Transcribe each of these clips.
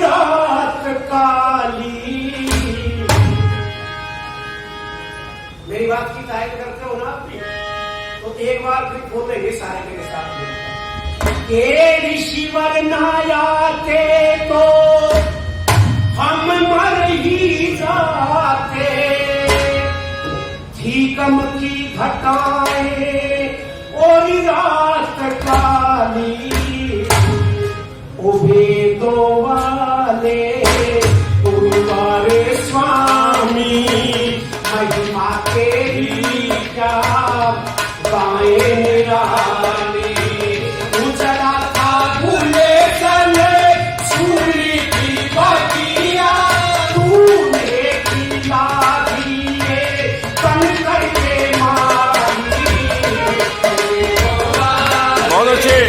रात काली। मेरी बात की तारीफ करते हो ना आप भी, तो एक बार फिर खोल देंगे सारे मेरे साथ। के ऋषिवर ना आते तो हम मर ही जाते, थी गम की घटाएं और रात काली। ओ वेदों वाले तुम्हारे स्वामी, महिमा तेरी क्या गाएं निराली। उजला था भूले चले सूर्य की बतिया, तूने खिला दिए तन करके मारी। बहुत अच्छे।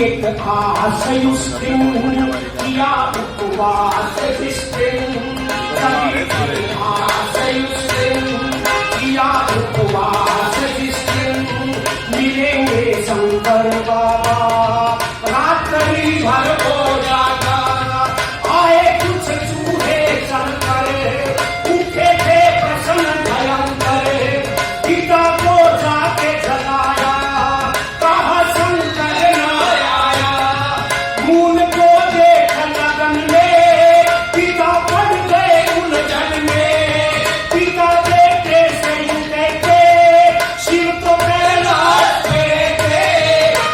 एक आशय उस दिन किया उपवास जिस दिन, आशय उस दिन किया उपवास जिस दिन, मिलेंगे शंकर बाबा रात्रि भर हो जाता। आए कुछ चूहे चलकर उठे थे प्रसन्न भयंकर, पिता को जाके जलाया कहा शंकर मूल को देख लगन में, पिता पड़ गए उलझन में। पिता बेटे से यूं कहते शिव तो कैलाश पे थे,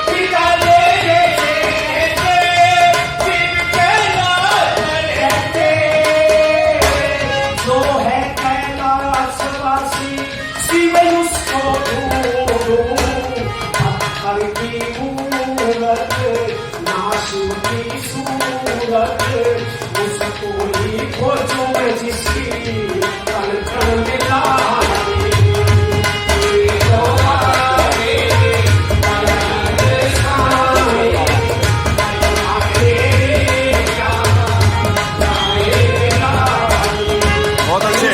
पिता बेटे से कहते शिव कैलाश रहते। जो है कैलाशवासी शिव उसको ढूंढो, पत्थर की मूरत नाशिव की सूरत, उसको ही खोजो मैं जिसकी कल कल मिलाए। बहुत अच्छे।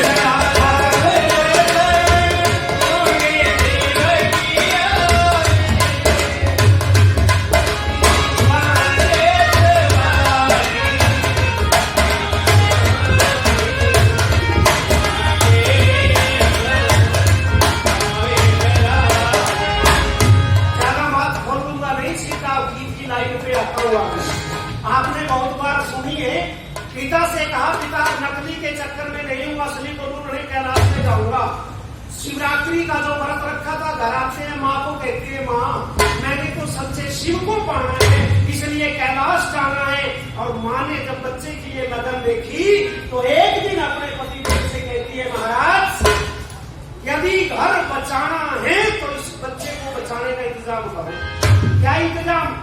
आपने बहुत बार सुनी है, पिता से कहा पिता नकली के चक्कर में नहीं हूँ, असली को ढूंढने कैलाश में जाऊंगा। शिवरात्रि का जो व्रत रखा था घर आते हैं माँ को कहती है माँ मैंने तो सच्चे शिव को पाना है इसलिए कैलाश जाना है। और माँ ने जब बच्चे की ये लगन देखी तो एक दिन अपने पति देव से कहती है महाराज यदि घर बचाना है तो इस बच्चे को बचाने का इंतजाम करो। क्या इंतजाम?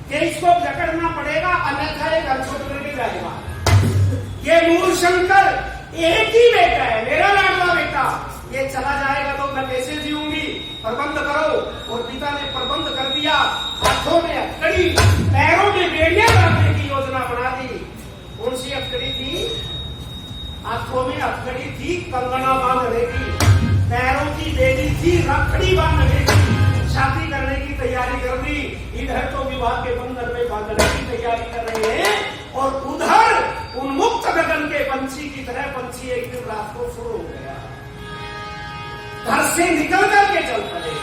कि इसको जकड़ना पड़ेगा अन्यथा ये घर छोड़ करके जाएगा। ये मूल शंकर एक ही बेटा है, मेरा लाडला बेटा, ये चला जाएगा तो मैं कैसे जीऊंगी, प्रबंध करो। और पिता ने प्रबंध कर दिया, हाथों में हथकड़ी पैरों में बेड़ियां बांधने की योजना बना दी। कौन सी हथकड़ी थी? हाथों में हथकड़ी थी कंगना बांधने की, पैरों की बेड़ी थी रखड़ी बांधने की। शादी करने की तैयारी कर दी, इधर तो विवाह के बंधन में बांधने की तैयारी कर रहे हैं और उधर उन्मुक्त गगन के पंछी की तरह पंछी एक दिन रात को शुरू हो गया, घर से निकल करके चल पड़े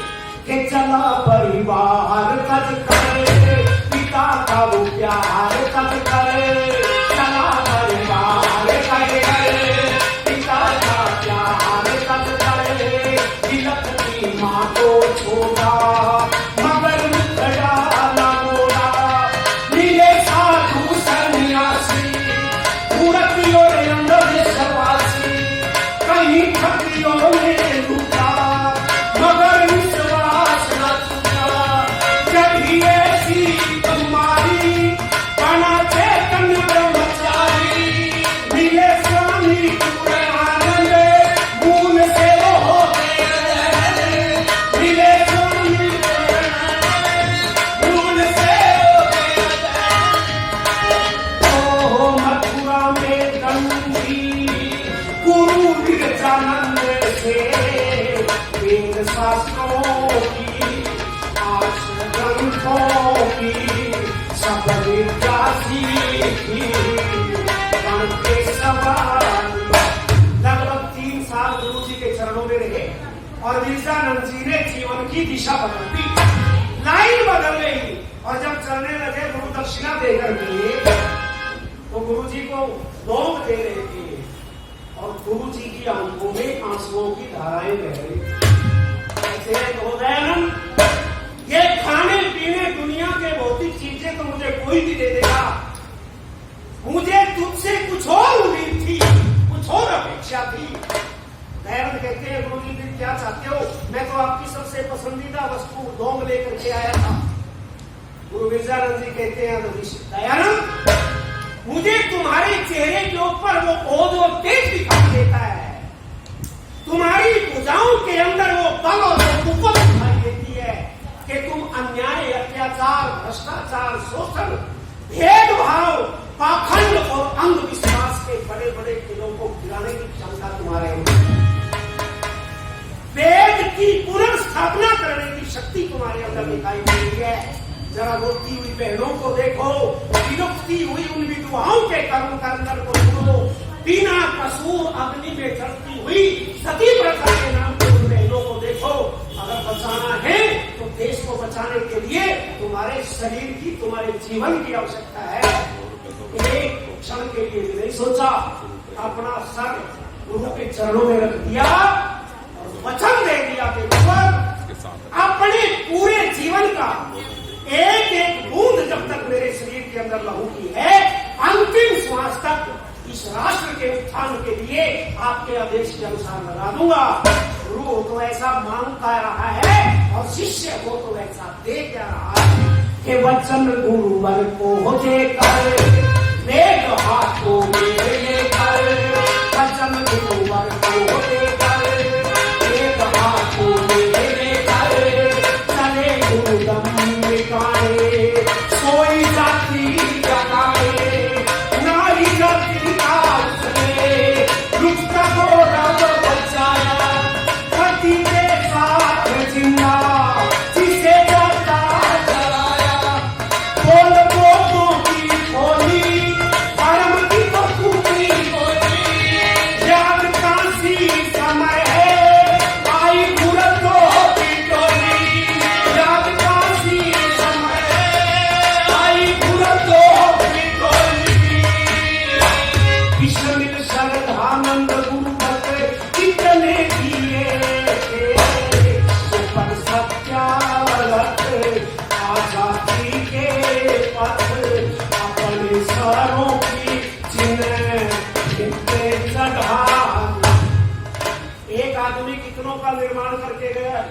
कि चला परिवार कद करे, पिता का वो प्यार कद करे। चला परिवार कद करे, पिता का प्यार कद करे। तिलक की माँ को छोड़ा मगर डाला मोड़ा, मिले साधु सन्यासी मूर्ति और अंदर विद्यानंद से वेद शास्त्रों की आर्ष ग्रंथों की सब विद्या सीखी गण के सवाल। लगभग 3 साल गुरु जी के चरणों में रहे और विद्यानंद जी ने जीवन की दिशा बदल दी, लाइन बदल गई। और जब चलने लगे गुरु दक्षिणा देकर के तो गुरु जी को दौड़ दे रहे थे और गुरु जी की आंखों में आंसुओं की धाराएं बह रही थी। ये खाने पीने दुनिया के भौतिक चीजें तो मुझे कोई भी दे देगा, मुझे तुझसे कुछ और उम्मीद थी, कुछ और अपेक्षा थी। दयानंद कहते हैं गुरु जी फिर क्या चाहते हो? मैं तो आपकी सबसे पसंदीदा वस्तु दोंग लेकर के आया था। गुरु विद्यानंद जी कहते हैं दयानंद, मुझे तुम्हारे चेहरे के ऊपर वो ओज और तेज दिखाई देता है, तुम्हारी भुजाओं के अंदर वो बल और कुवत दिखाई देती है कि तुम अन्याय, अत्याचार, भ्रष्टाचार, शोषण, भेदभाव, पाखंड और अंधविश्वास के बड़े बड़े किलों को गिराने की क्षमता तुम्हारे अंदर, वेद की पुनर्स्थापना करने की शक्ति तुम्हारे अंदर दिखाई दे रही है। जरा रोती हुई बहनों को देखो, विलुप्ति हुई उन विधवाओं के कर्म कांड को सुनो, बिना कसूर अग्नि में जलती हुई सती प्रथा के नाम पर उन बहनों को देखो। अगर बचाना है तो देश को बचाने के लिए तुम्हारे शरीर की, तुम्हारे जीवन की आवश्यकता है। एक क्षण के लिए भी नहीं सोचा, अपना सर गुरु के चरणों में रख दिया और वचन दे दिया कि अपने पूरे जीवन का एक एक बूंद जब तक मेरे शरीर के अंदर लहू की है, अंतिम श्वास तक इस राष्ट्र के उत्थान के लिए आपके आदेश के अनुसार लगा दूंगा। गुरु तो ऐसा मांगता रहा है और शिष्य को तो ऐसा दे क्या रहा है कि वचन गुरुवर को देकर, वेद हाथों में लेकर, वचन गुरुवर को देकर, वेद हाथों में लेकर, चले गुरुदम सोई जाति जगाए, नारी जाति का उसने रुचता को रब बचाया, पति के साथ जिंदा जिसे जाता जलाया, बोल बोलों की बोली, धर्म की तो पूरी बोली, याद कांसी समय है, आई बुरतों की टोली, याद कांसी विषमित श्रद्धानंद गुरु भक्त कितने दिए पर सत्यावत आजादी के पथ अपने स्वरों की चिन्ह चढ़ा। एक आदमी कितनों का निर्माण करके गया।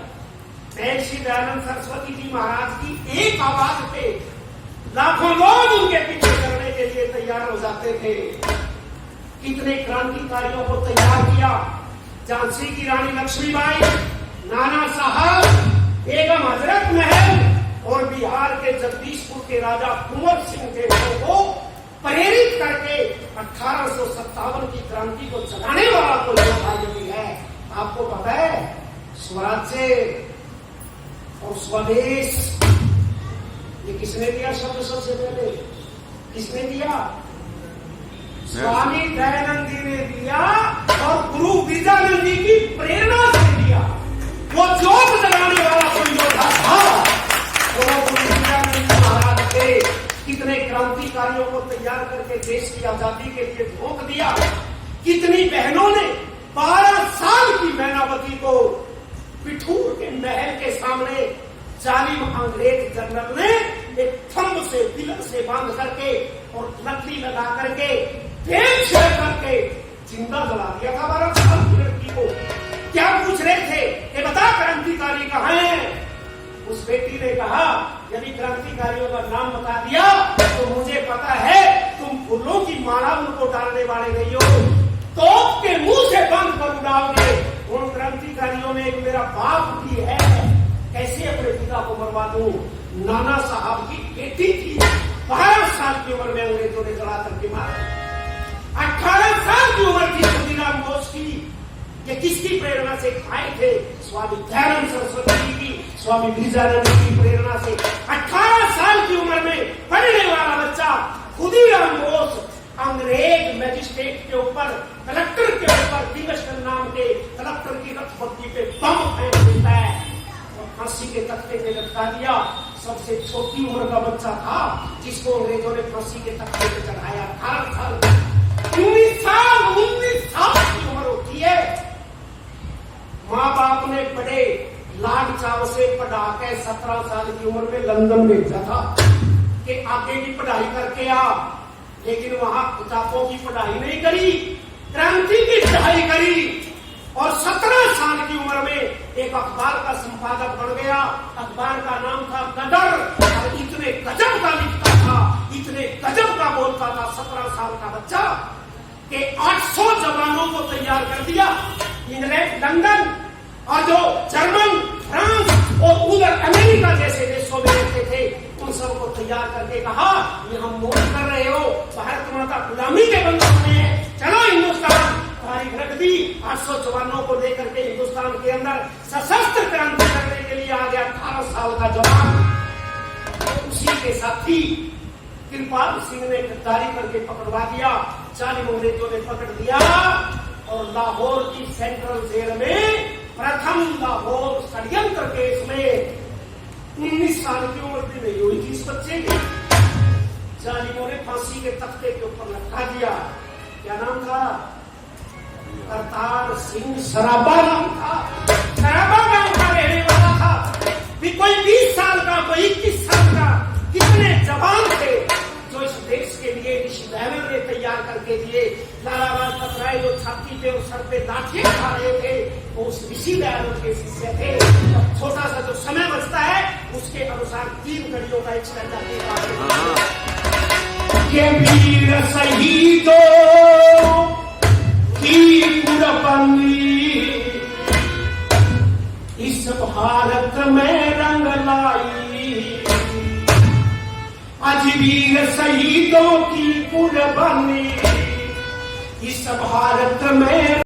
श्री दयानंद सरस्वती जी महाराज की एक आवाज पे लाखों लोग उनके पीछे करने के लिए तैयार हो जाते थे। कितने क्रांतिकारियों को तैयार किया। झांसी की रानी लक्ष्मीबाई, नाना साहब, बेगम हजरत महल और बिहार के जगदीशपुर के राजा कुंवर सिंह के लोगों को प्रेरित करके 1857 की क्रांति को चलाने वाला कोई योद्धा यदि है, आपको पता है, स्वराज्य और स्वदेश ये किसने दिया शब्द? सबसे पहले किसने दिया? स्वामी दयानंद जी ने दिया और गुरु विद्यानंद जी की प्रेरणा से दिया। वो जोत जगाने वाला कोई योद्धा था, वो गुरु विद्यानंद जी महाराज थे। कितने क्रांतिकारियों को तैयार करके देश की आजादी के लिए झोंक दिया। कितनी बहनों ने 12 साल की मैनावती को पिठूर के महल के सामने जालिम अंग्रेज जनरल ने एक थंब से, पिलर से बांध करके और लकड़ी लगा करके पेड़ छेड़ करके जिंदा जला दिया था 12 साल की लड़की को। क्या पूछ रहे थे कि बता क्रांतिकारी कहाँ है? उस बेटी ने कहा, यदि क्रांतिकारियों का नाम बता दिया तो मुझे पता है तुम फूलों की माला उनको डालने वाले नहीं हो, तोप के मुंह से बंद कर उड़ाओगे। उन क्रांतिकारियों में एक मेरा बाप भी है, कैसे अपने पिता को मरवा दूं? नाना साहब की बेटी थी, 12 साल की उम्र में अंग्रेजों ने जला करके मारा। 18 साल की उम्र थी खुदीराम बोस की। ये स्वामी विवेकानंद की प्रेरणा से 18 साल की उम्र में पढ़ने वाला बच्चा खुदीराम बोस अंग्रेज मैजिस्ट्रेट के ऊपर, कलेक्टर के ऊपर, किंगस्टन नाम के कलेक्टर की रथपट्टी पे बम फेंक देता है और फांसी के तख्ते पे लटका दिया। सबसे छोटी उम्र का बच्चा था जिसको अंग्रेजों ने फांसी के तख्ते पे चढ़ाया। 18 साल 19 साल की उम्र होती है। माँ बाप ने बड़े लाड चाव से पढ़ा के 17 साल की उम्र में लंदन भेजा था कि आगे की पढ़ाई करके आ, लेकिन वहां किताबों की पढ़ाई नहीं करी, क्रांति की पढ़ाई करी और 17 साल की उम्र में एक अखबार का संपादक बन गया। अखबार का नाम था गदर और इतने गजब का लिखता था, इतने गजब का बोलता था 17 साल का बच्चा कि 800 जवानों को तैयार कर दिया। इंग्लैंड, लंदन और जो जर्मन, फ्रांस और उधर अमेरिका जैसे देशों में रहते थे उन सबको तैयार करके कहा ये हम मोड़ कर रहे हो, भारत माता गुलामी के बंधन में है, चलो हिंदुस्तान। तारीख रख दी। 800 जवानों को लेकर के हिंदुस्तान के अंदर सशस्त्र क्रांति करने के लिए आ गया 18 साल का जवान। उसी के साथी कृपाल सिंह ने गिरफ्तारी करके पकड़वा दिया। 40 अंग्रेजों ने पकड़ दिया और लाहौर की सेंट्रल जेल में प्रथम लाहौर षड्यंत्र केस में 19 साल की उम्र भी नहीं हुई थी इस बच्चे की। जालिमों ने फांसी के तख्ते के ऊपर लटका दिया। क्या नाम था? करतार सिंह सराबा नाम था। सराबा गांव का रहने वाला था। भी कोई 20 साल का, कोई 21 साल का, कितने जवान थे जो इस देश के लिए ऋषि बैनर ने तैयार करके दिए। लाला लाजपत राय जो छाती पे और सर पे लाठियां खा रहे थे वो उस ऋषि बैनर के शिष्य थे। छोटा सा जो समय बचता है उसके अनुसार 3 घड़ियों का एक स्टैंड ये वीर शहीदों की कुर्बानी इस भारत में रंग लाई। आज वीर शहीदों की कुर्बानी इस भारत में